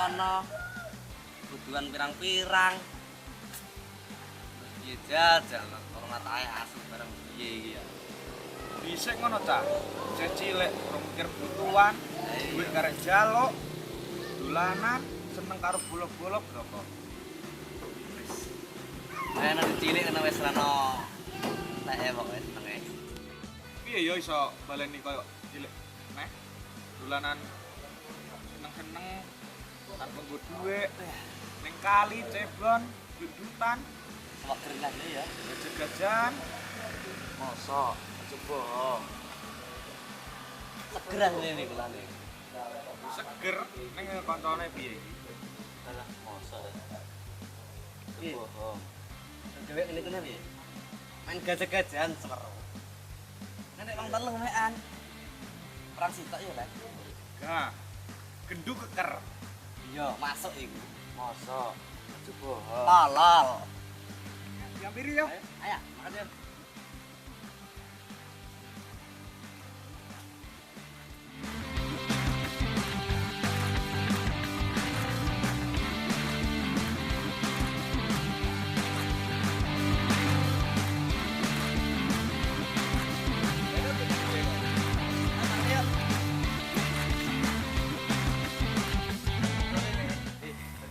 ana. Butuhan pirang-pirang. Piye jajal karo ngatae asu bareng piye iki ya. Dhisik ngono ta. Cek cilik ora mikir butuhan, duit karek jaluk, dolanan, seneng karo bolok-bolok berapa? Nang cilik kena wis rano. Nek pokoke senenge. Piye ya iso baleni koyo cilik? Neh. Dolanan seneng-seneng tanpa nggo dhuwit. Ning kali ceblon, dudutan, Sewager lah ya. gajah-gajahan. Mosok aja bohong. Seger ini kulane. Seger ning koncone piye iki? Alah mosok. Bohong. Dhewek ngene kene piye? Main gajah-gajahan seru. Nek wong telu mekan. Perang sitok ya, Lek. Gah. Genduk keker. Iya, masuk iku. Mosok aja bohong. Tolol. Diampiri yo. Ayo, makan yuk.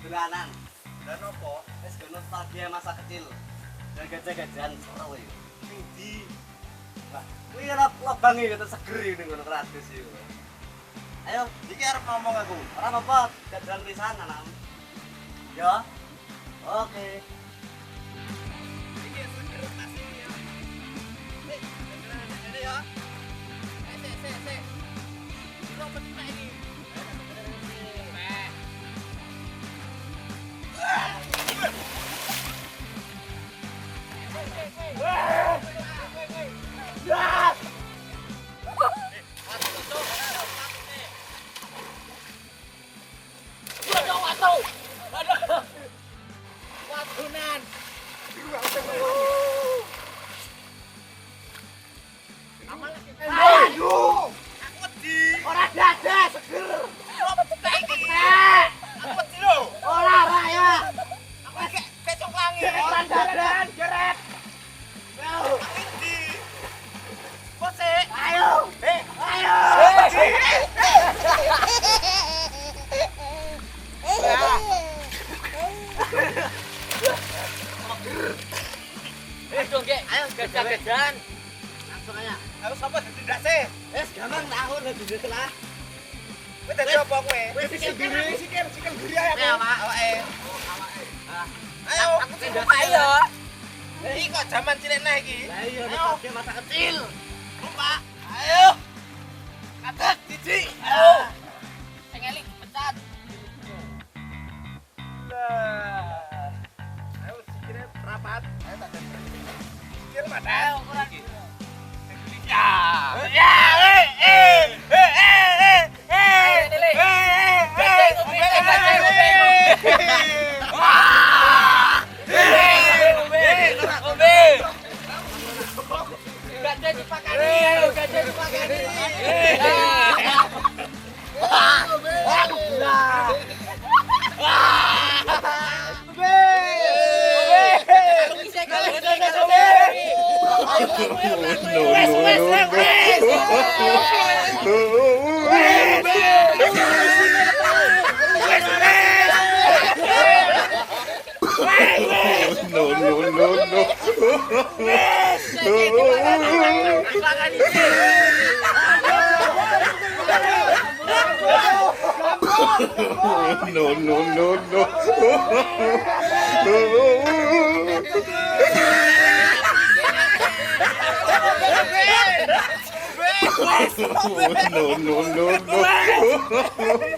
Dolanan. Dan opo? Wis go nostalgia masa kecil. Dan gajah-gajahan seru iki. Ning ndi? Lah, kuwi ora lobang iki kata seger iki ngono kradus iki. Ayo, iki arep ngomong aku. Ora apa-apa, gajahan pisan anak. Ya. Oke. Iki seger pasti ya. Ini ya. Se. Kilo petik iki. Ayo gajah-gajahan. Langsung aja. Harus apa tidak sih? Wes gampang tahun lebih lah. Kowe dadi apa kowe? Wis sikil guri ae aku. Awake. Ayo, aku tidak ayo. Iki kok jaman cilik neh iki. Lah iya nostalgia masa kecil. Lupa. Ayo. Katet cici. Ayo. Sing eling pecat. Ayo sikile rapat. Ayo tak sikil mana? Ayo kurang. Ya. Ya, No.